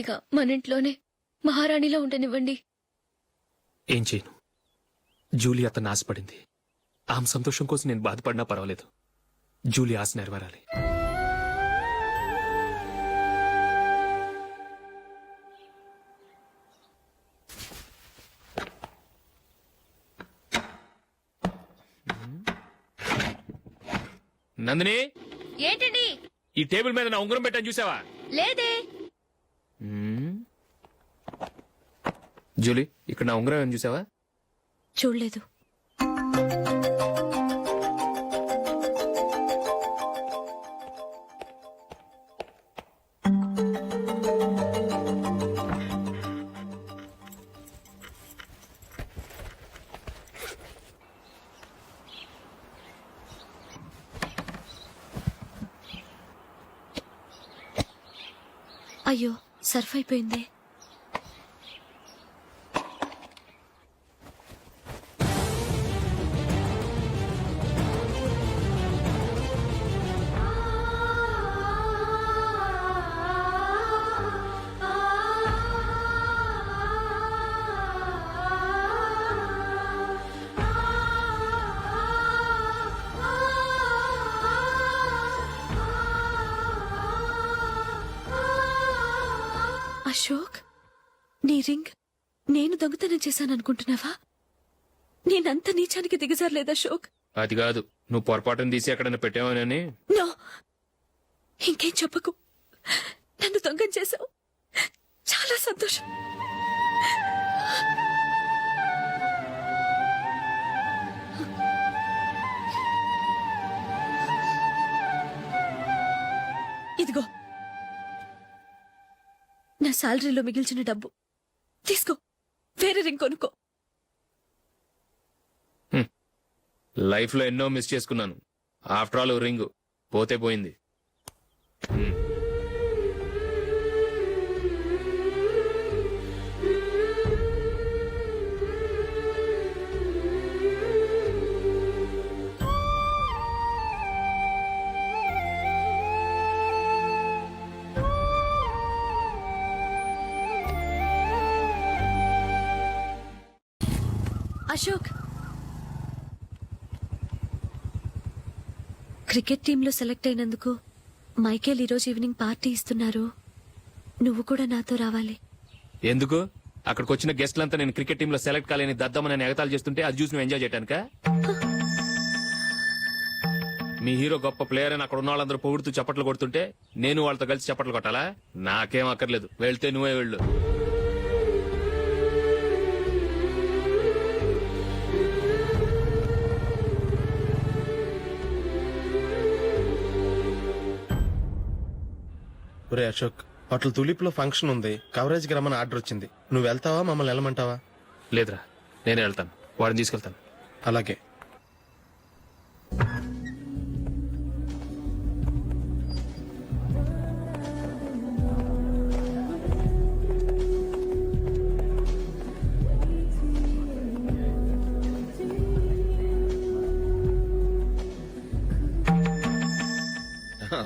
ఇక మన ఇంట్లోనే మహారాణిలో ఉండనివ్వండి. ఏం చేయను, జూలీ అతన్ని ఆశపడింది. ఆమె సంతోషం కోసం నేను బాధపడినా పర్వాలేదు. జూలీ ఆశ నెరవేరాలి. నందిని, ఏంటండి? ఈ టేబుల్ మీద నా ఉంగరం పెట్టని చూసావా? లేదే. జూలీ, ఇక్కడ నా ఉంగరం ఏమని చూసావా? చూడలేదు. అయ్యో, సర్ఫ్ అయిపోయింది. అశోక్, నీ రింగ్ నేను దొంగతనం చేశాననుకుంటున్నావా? నేనంత నీచానికి దిగజారలేదు అశోక్. అది కాదు, నువ్వు పొరపాటును తీసి ఎక్కడైనా పెట్టావని. నో, ఇంకేం చెప్పకు. నన్ను దొంగం చేశావు. చాలా సంతోషం. ఇదిగో నా శాలరీలో మిగిల్చిన డబ్బు తీసుకో, వేరే రింగ్ కొనుక్కో. లైఫ్ లో ఎన్నో మిస్ చేసుకున్నాను. ఆఫ్టర్ ఆల్ రింగ్ పోతే పోయింది. అశోక్, క్రికెట్ టీంలో సెలెక్ట్ అయినందుకు మైకేల్ ఈరోజు ఈవినింగ్ పార్టీ ఇస్తున్నారు. నువ్వు కూడా నాతో రావాలి. ఎందుకు? అక్కడికి వచ్చిన గెస్ట్లంతా నేను క్రికెట్ టీంలో సెలెక్ట్ కాలేని దద్దమని ఎగతాలు చేస్తుంటే అది చూసి నువ్వు ఎంజాయ్ చేయటానికా? మీ హీరో గొప్ప ప్లేయర్ అని అక్కడ ఉన్న వాళ్ళందరూ పొగుడుతూ చప్పట్లు కొడుతుంటే నేను వాళ్ళతో కలిసి చప్పట్లు కొట్టాలా? నాకేం అక్కర్లేదు, వెళ్తే నువ్వే వెళ్ళు. ఒరే అశోక్, హోటల్ తులిప్ లో ఫంక్షన్ ఉంది, కవరేజ్ కి రమ్మని ఆర్డర్ వచ్చింది. నువ్వు వెళ్తావా, మమ్మల్ని వెళ్ళమంటావా? లేదురా, నేనే వెళ్తాను. వాడిని తీసుకెళ్తాను. అలాగే.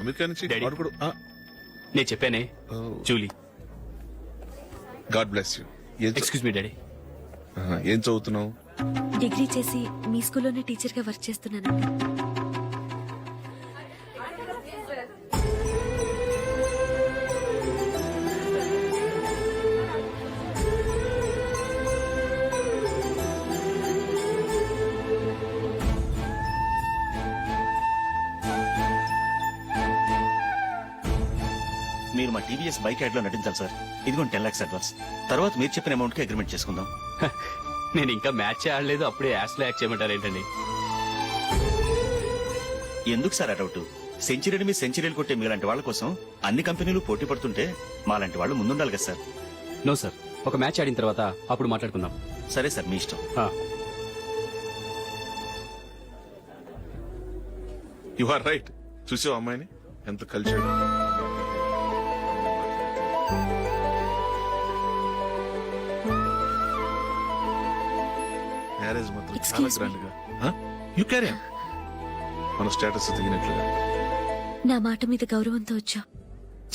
అమెరికా నుంచి డాడీ. వాడు కూడా నేను చెప్పానే, Julie. God bless you. Excuse me daddy. ఏం చదువుతున్నావు? డిగ్రీ చేసి మీ స్కూల్లోనే టీచర్ గా వర్క్ చేస్తున్నానండి. మీరు మా టీవీఎస్ బైక్ యాడ్ లో నటించాలి సార్. ఇదిగోండి 10 lakhs అడ్వాన్స్. తర్వాత మీరు చెప్పిన అమౌంట్ కి అగ్రిమెంట్ చేసుకుందాం. నేను ఇంకా మ్యాచ్ ఆడలేదు, అప్పుడే యాడ్స్ లో యాక్ట్ చేయమంటారు ఏంటండి? ఎందుకు సార్ ఆ డౌట్? సెంచరీని మీ సెంచరీలు కొట్టే మీలాంటి వాళ్ళ కోసం అన్ని కంపెనీలు పోటీ పడుతుంటే మాలాంటి వాళ్ళు ముందుండాలి కదా సార్. నో సార్, ఒక మ్యాచ్ ఆడిన తర్వాత అప్పుడు మాట్లాడుకుందాం. సరే సార్, మీ ఇష్టం. You are right. చూసావు అమ్మాయిని ఎంత కలిసాడు? మ్యారేజ్ మాత్రం చాలా Excuse me. గ్రాండ్ గా. You carry on. మన స్టేటస్ దిగినట్లుగా. నా మాట మీద గౌరవంతో వచ్చా.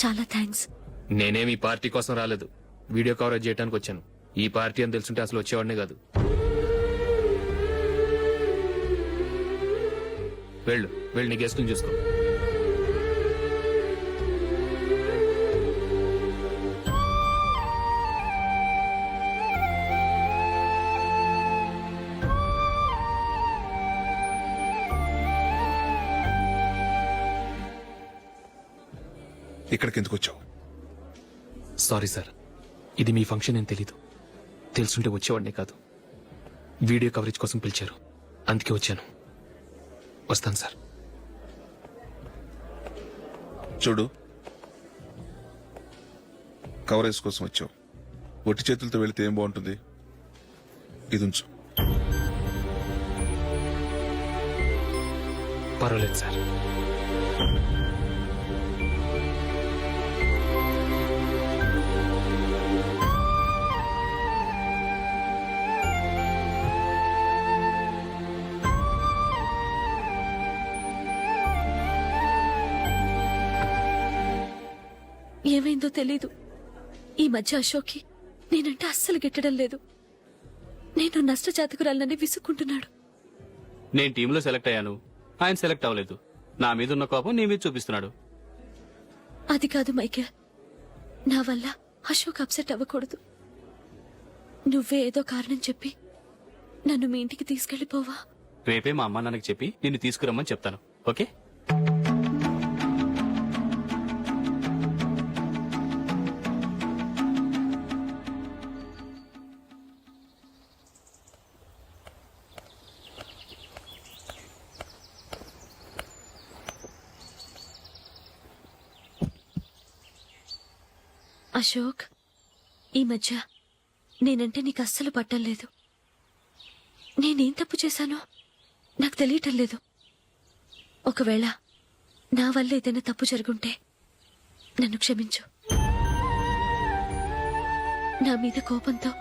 చాలా థ్యాంక్స్. నేనేమి ఈ పార్టీ కోసం రాలేదు, వీడియో కవరేజ్ చేయడానికి వచ్చాను. ఈ పార్టీ అని తెలుసుంటే అసలు వచ్చేవాడినే కాదు. వెళ్ళు వెళ్ళు, నీ గెస్ట్ని చూసుకో. ఇక్కడికి ఎందుకు వచ్చావు? సారీ సార్, ఇది మీ ఫంక్షన్ అని తెలీదు. తెలుసుంటే వచ్చేవాడినే కాదు. వీడియో కవరేజ్ కోసం పిలిచారు, అందుకే వచ్చాను. వస్తాను సార్. చూడు, కవరేజ్ కోసం వచ్చావు. ఒట్టి చేతులతో వెళితే ఏం బాగుంటుంది? ఇది ఉంచు. పర్వాలేదు సార్. ఏమైందో తెలీదు. ఈ మధ్య అశోక్కి నేనంటే అస్సలు గిట్టడం లేదు. నేను నష్టజాతకురాలని విసుక్కుంటున్నాడు. నేను టీంలో సెలెక్ట్ అయ్యాను, ఆయన సెలెక్ట్ అవ్వలేదు. నా మీద ఉన్న కోపం నీ మీద చూపిస్తున్నాడు. అది కాదు మైకేల్, నా వల్ల అశోక్ అప్సెట్ అవ్వకూడదు. నువ్వే ఏదో కారణం చెప్పి నన్ను మీ ఇంటికి తీసుకెళ్లిపోవా? రేపే మా అమ్మ నాన్నకి చెప్పి నిన్ను తీసుకురమ్మని చెప్తాను. ఓకే? అశోక్, ఈ మధ్య నేనంటే నీకు అస్సలు పట్టం లేదు. నేనేం తప్పు చేశానో నాకు తెలియటం లేదు. ఒకవేళ నా వల్ల ఏదైనా తప్పు జరుగుంటే నన్ను క్షమించు. నా మీద కోపంతో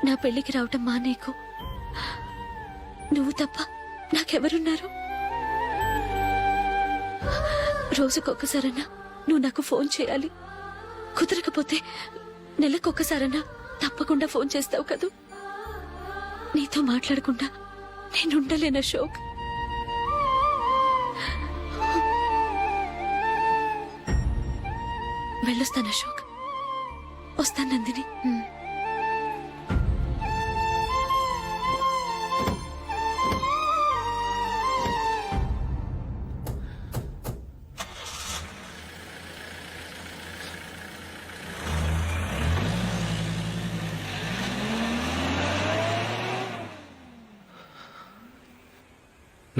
నా పెళ్లికి రావటం మానేకు. నువ్వు తప్ప నాకెవరున్నారు? రోజుకొక్కసారన్నా నువ్వు నాకు ఫోన్ చేయాలి. కుదరకపోతే నెలకొక్కసారన్నా తప్పకుండా ఫోన్ చేస్తావు కదూ. నీతో మాట్లాడకుండా నేనుండలేను అశోక్. వెళ్ళొస్తాను అశోక్. వస్తాను నందిని.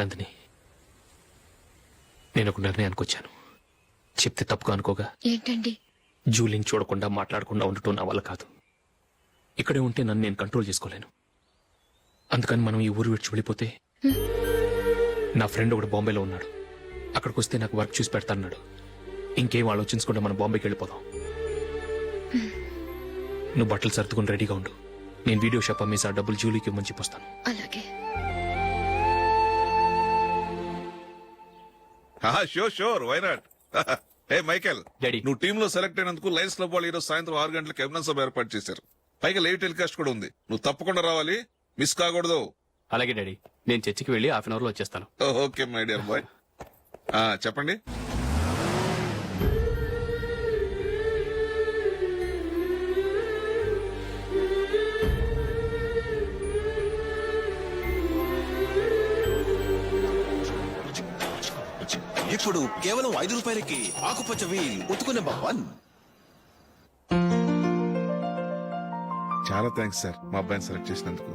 నందిని, నేను ఒక నిర్ణయానికి వచ్చాను. చెప్తే తప్పుగా అనుకోగా. ఏంటండి? జూలిని చూడకుండా మాట్లాడకుండా ఉండటం నా వల్ల కాదు. ఇక్కడే ఉంటే నన్ను నేను కంట్రోల్ చేసుకోలేను. అందుకని మనం ఈ ఊరు విడిచి వెళ్ళిపోతే, నా ఫ్రెండ్ ఒకడు బాంబేలో ఉన్నాడు, అక్కడికి వస్తే నాకు వర్క్ చూసి పెడతాన్నాడు. ఇంకేం ఆలోచించకుండా మనం బాంబేకి వెళ్ళిపోదాం. నువ్వు బట్టలు సర్దుకుని రెడీగా ఉండు. నేను వీడియో షాప్ అమ్మేసి ఆ డబ్బులు జూలీకి ఇవ్వమని చెప్పొస్తాను. అలాగే. Sure sure, why not? Hey Michael, daddy. నువ్వు టీమ్ లో సెలెక్ట్ అయినందుకు లయన్స్ క్లబ్ వాళ్ళు ఈరోజు సాయంత్రం 6 గంటలకు అభినందన సభ ఏర్పాటు చేశారు. పైగా లైవ్ టెలికాస్ట్ కూడా ఉంది. నువ్వు తప్పకుండా రావాలి, మిస్ కాకూడదు. అలాగే డాడీ, నేను చర్చికి వెళ్ళి హాఫ్ అన్ అవర్ లో వచ్చేస్తాను. Okay my dear bye. చెప్పండి. ఇప్పుడు కేవలం 5 రూపాయలకి ఆకుపచ్చ వీల్ ఉతుకు నెంబర్ 1. చాలా థ్యాంక్స్ సార్, మా అబ్బాయిని సెలెక్ట్ చేసినందుకు.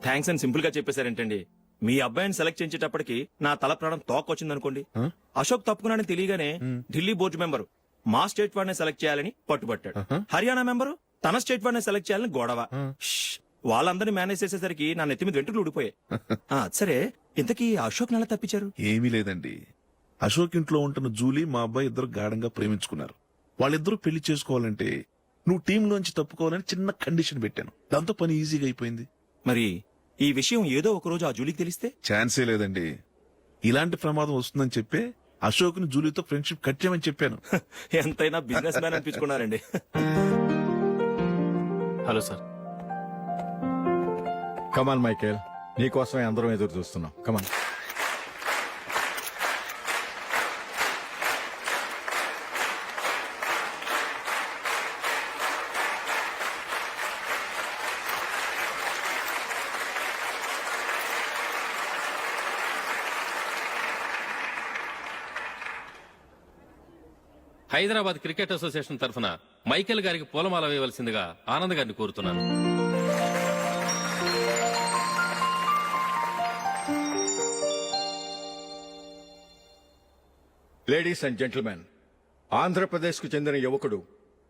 థ్యాంక్స్ అని సింపుల్ గా చెప్పేశారేంటండి? మీ అబ్బాయిని సెలెక్ట్ చేయించేటప్పటికి నా తల ప్రాణం తోకొచ్చిందనుకోండి. అశోక్ తప్పుకున్నాడని తెలియగానే ఢిల్లీ బోర్డు మెంబరు మా స్టేట్ వాడిని సెలెక్ట్ చేయాలని పట్టుబట్టాడు. హర్యానా మెంబరు తన స్టేట్ వాడిని సెలెక్ట్ చేయాలని గొడవ. వాళ్ళందరినీ మేనేజ్ చేసేసరికి నా నెత్తి మీద వెంట్రుకలు ఊడిపోయాయి. సరే, ఇంతకీ అశోక్ నెల తప్పించారు? ఏమీ లేదండి. అశోక్ ఇంట్లో ఉంటున్న జూలీ మా అబ్బాయి ఇద్దరు గాఢంగా ప్రేమించుకున్నారు. వాళ్ళిద్దరూ పెళ్లి చేసుకోవాలంటే నువ్వు టీంలోంచి తప్పుకోవాలని చిన్న కండిషన్ పెట్టాను. దాంతో పని ఈజీగా అయిపోయింది. మరి ఈ విషయం ఏదో ఒక రోజు ఆ జూలీకి తెలిస్తే? ఛాన్సే లేదండి. ఇలాంటి ప్రమాదం వస్తుందని చెప్పే అశోక్ ని జూలీతో ఫ్రెండ్షిప్ కట్ చేయమని చెప్పాను. ఎంతైనా బిజినెస్ మ్యాన్ అనిపించుకున్నారండి. Hello sir. కమాన్ మైకేల్, నీకోసమే అందరం ఎదురు చూస్తున్నాం. కమాన్. హైదరాబాద్ క్రికెట్ అసోసియేషన్ తరఫున మైకేల్ గారికి పూలమాల వేయవలసిందిగా ఆనంద్ గారిని కోరుతున్నాను. లేడీస్ అండ్ జెంటిల్మెన్, ఆంధ్రప్రదేశ్ కు చెందిన యువకుడు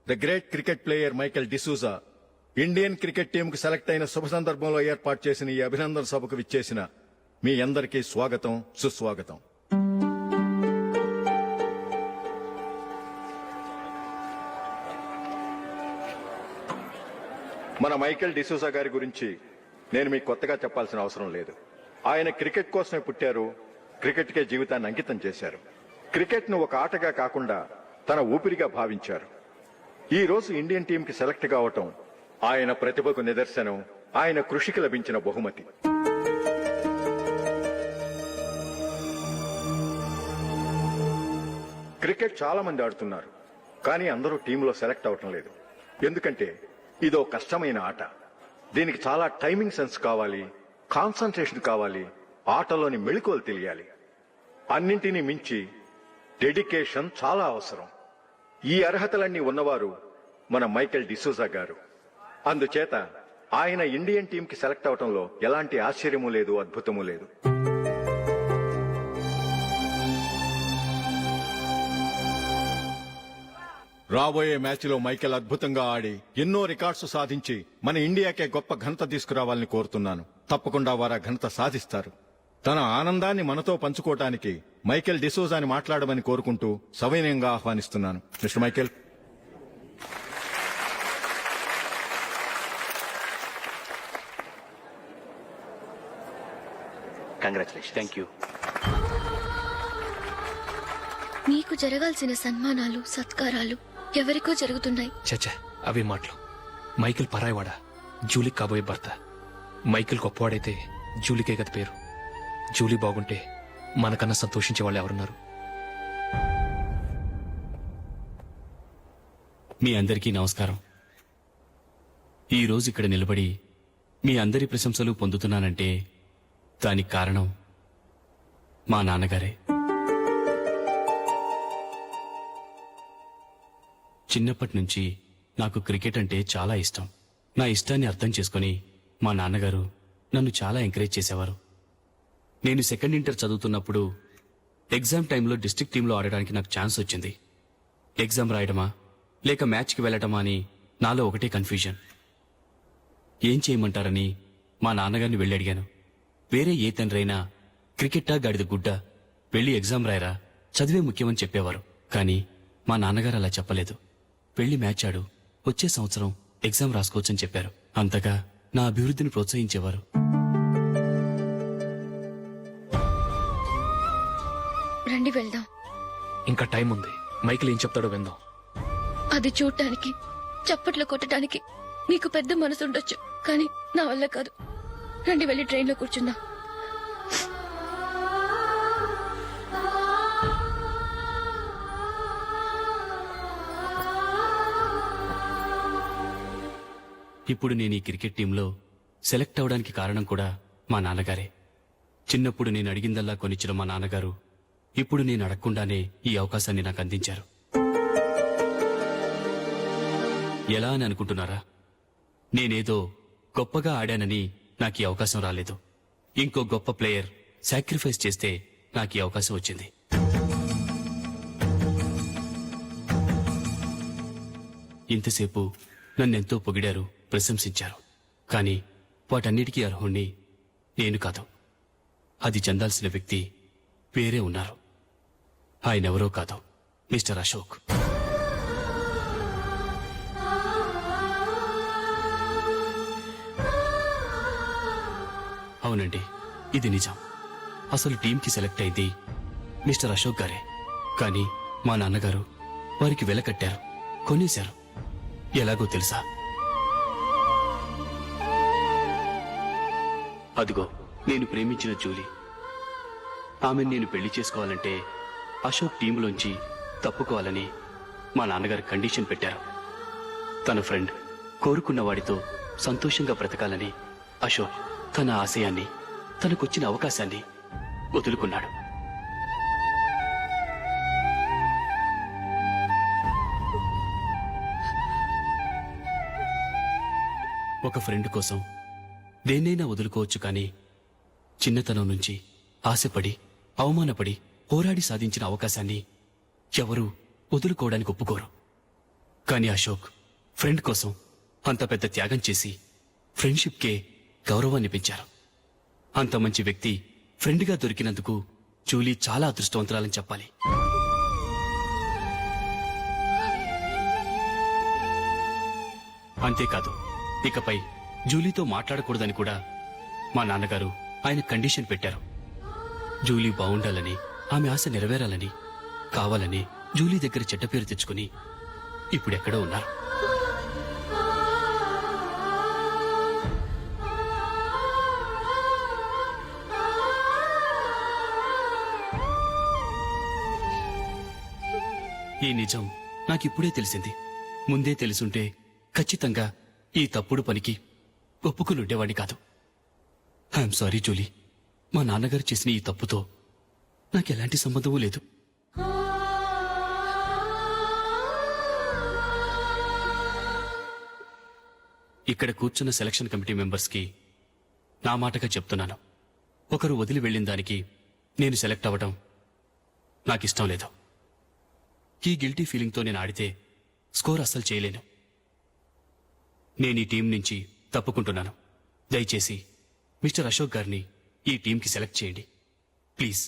the great cricket player Michael D'Souza Indian cricket టీంకు సెలెక్ట్ అయిన శుభ సందర్భంలో ఏర్పాటు చేసిన ఈ అభినందన సభకు విచ్చేసిన మీ అందరికీ స్వాగతం, సుస్వాగతం. మన మైకేల్ డిసూజా గారి గురించి నేను మీకు కొత్తగా చెప్పాల్సిన అవసరం లేదు. ఆయన క్రికెట్ కోసమే పుట్టారు, క్రికెట్కే జీవితాన్ని అంకితం చేశారు. క్రికెట్ ను ఒక ఆటగా కాకుండా తన ఊపిరిగా భావించారు. ఈ రోజు ఇండియన్ టీం కి సెలెక్ట్ కావటం ఆయన ప్రతిభకు నిదర్శనం, ఆయన కృషికి లభించిన బహుమతి. క్రికెట్ చాలా మంది ఆడుతున్నారు, కానీ అందరూ టీంలో సెలెక్ట్ అవటం లేదు. ఎందుకంటే ఇదో కష్టమైన ఆట. దీనికి చాలా టైమింగ్ సెన్స్ కావాలి, కాన్సంట్రేషన్ కావాలి, ఆటలోని మెళుకువలు తెలియాలి. అన్నింటినీ మించి డెడికేషన్ చాలా అవసరం. ఈ అర్హతలన్నీ ఉన్నవారు మన మైకేల్ డిసూజా గారు. అందుచేత ఆయన ఇండియన్ టీం కి సెలెక్ట్ అవటంలో ఎలాంటి ఆశ్చర్యమూ లేదు, అద్భుతమూ లేదు. రాబోయే మ్యాచ్ లో మైకేల్ అద్భుతంగా ఆడి ఎన్నో రికార్డ్స్ సాధించి మన ఇండియాకే గొప్ప ఘనత తీసుకురావాలని కోరుతున్నాను. తప్పకుండా వారు ఆ ఘనత సాధిస్తారు. తన ఆనందాన్ని మనతో పంచుకోవటానికి మైకేల్ డిసూజాని మాట్లాడమని కోరుకుంటూ సవినయంగా ఆహ్వానిస్తున్నాను. Mister Michael. Congratulation. Thank you. మీకు జరగాల్సిన సన్మానాలు, సత్కారాలు ఎవరికో జరుగుతున్నాయి. చచ్చా, అవి మాటలు. మైకేల్ పరాయవాడా, జూలీకి కాబోయే భర్త. మైకేల్ గొప్పవాడైతే జూలీకే గత పేరు. జూలీ బాగుంటే మనకన్నా సంతోషించే వాళ్ళు ఎవరున్నారు? మీ అందరికీ నమస్కారం. ఈ రోజు ఇక్కడ నిలబడి మీ అందరి ప్రశంసలు పొందుతున్నానంటే దానికి కారణం మా నాన్నగారే. చిన్నప్పటి నుంచి నాకు క్రికెట్ అంటే చాలా ఇష్టం. నా ఇష్టాన్ని అర్థం చేసుకుని మా నాన్నగారు నన్ను చాలా ఎంకరేజ్ చేసేవారు. నేను సెకండ్ ఇంటర్ చదువుతున్నప్పుడు ఎగ్జామ్ టైంలో డిస్ట్రిక్ట్ టీంలో ఆడడానికి నాకు ఛాన్స్ వచ్చింది. ఎగ్జామ్ రాయడమా లేక మ్యాచ్కి వెళ్ళటమా అని నాలో ఒకటే కన్ఫ్యూజన్. ఏం చేయమంటారని మా నాన్నగారిని వెళ్ళి అడిగాను. వేరే ఏ తండ్రైనా క్రికెట్టా గాడిద గుడ్డ, వెళ్ళి ఎగ్జామ్ రాయరా, చదివే ముఖ్యమని చెప్పేవారు. కానీ మా నాన్నగారు అలా చెప్పలేదు. వెళ్ళి మ్యాచ్ ఆడు, వచ్చే సంవత్సరం ఎగ్జామ్ రాసుకోవచ్చని చెప్పారు. అంతగా నా అభివృద్ధిని ప్రోత్సహించేవారు. రండి వెళ్దాం. ఇంకా టైం ఉంది. మైకేల్ ఏం చెప్తాడో విందాం. అది చూడటానికి, చప్పట్లు కొట్టడానికి మీకు పెద్ద మనసు ఉండొచ్చు, కానీ నా వల్ల కాదు. రండి వెళ్ళి ట్రైన్లో కూర్చుందాం. ఇప్పుడు నేను ఈ క్రికెట్ టీంలో సెలెక్ట్ అవడానికి కారణం కూడా మా నాన్నగారే. చిన్నప్పుడు నేను అడిగిందల్లా కొనిచ్చిన మా నాన్నగారు ఇప్పుడు నేను అడగకుండానే ఈ అవకాశాన్ని నాకు అందించారు. ఎలా అని అనుకుంటున్నారా? నేనేదో గొప్పగా ఆడానని నాకు ఈ అవకాశం రాలేదు. ఇంకో గొప్ప ప్లేయర్ సాక్రిఫైస్ చేస్తే నాకు ఈ అవకాశం వచ్చింది. ఇంతసేపు నన్నెంతో పొగిడారు, ప్రశంసించారు. కానీ వాటన్నిటికీ అర్హుణ్ణి నేను కాదు. అది చెందాల్సిన వ్యక్తి వేరే ఉన్నారు. ఆయనెవరో కాదు, మిస్టర్ అశోక్. అవునండి, ఇది నిజం. అసలు టీంకి సెలెక్ట్ అయింది మిస్టర్ అశోక్ గారే. కానీ మా నాన్నగారు వారికి వెలకట్టారు, కొనేశారు. ఎలాగో తెలుసా? అదిగో నేను ప్రేమించిన జూలీ. ఆమెను నేను పెళ్లి చేసుకోవాలంటే అశోక్ టీంలోంచి తప్పుకోవాలని మా నాన్నగారు కండిషన్ పెట్టారు. తన ఫ్రెండ్ కోరుకున్న వాడితో సంతోషంగా బ్రతకాలని అశోక్ తన ఆశయాన్ని, తనకొచ్చిన అవకాశాన్ని వదులుకున్నాడు. ఒక ఫ్రెండ్ కోసం దేన్నైనా వదులుకోవచ్చు, కానీ చిన్నతనం నుంచి ఆశపడి, అవమానపడి, పోరాడి సాధించిన అవకాశాన్ని ఎవరూ వదులుకోవడానికి ఒప్పుకోరు. కానీ అశోక్ ఫ్రెండ్ కోసం అంత పెద్ద త్యాగం చేసి ఫ్రెండ్షిప్కే గౌరవాన్ని పెంచారు. అంత మంచి వ్యక్తి ఫ్రెండ్గా దొరికినందుకు జూలీ చాలా అదృష్టవంతురాలని చెప్పాలి. అంతేకాదు, ఇకపై జూలీతో మాట్లాడకూడదని కూడా మా నాన్నగారు ఆయన కండిషన్ పెట్టారు. జూలీ బాగుండాలని, ఆమె ఆశ నెరవేరాలని, కావాలని జూలీ దగ్గర చెడ్డ పేరు తెచ్చుకుని ఇప్పుడెక్కడో ఉన్నారు. ఈ నిజం నాకిప్పుడే తెలిసింది. ముందే తెలుసుంటే ఖచ్చితంగా ఈ తప్పుడు పనికి ఒప్పుకుని ఉండేవాడిని కాదు. I'm sorry Julie. మా నాన్నగారు చేసిన ఈ తప్పుతో నాకెలాంటి సంబంధమూ లేదు. ఇక్కడ కూర్చున్న సెలక్షన్ కమిటీ మెంబర్స్కి నా మాటగా చెప్తున్నాను. ఒకరు వదిలి వెళ్ళిన దానికి నేను సెలెక్ట్ అవ్వడం నాకిష్టం లేదు. ఈ గిల్టీ ఫీలింగ్తో నేను ఆడితే స్కోర్ అస్సలు చేయలేను. నేను ఈ టీం నుంచి తప్పుకుంటున్నాను. దయచేసి మిస్టర్ అశోక్ గారిని ఈ టీంకి సెలెక్ట్ చేయండి ప్లీజ్.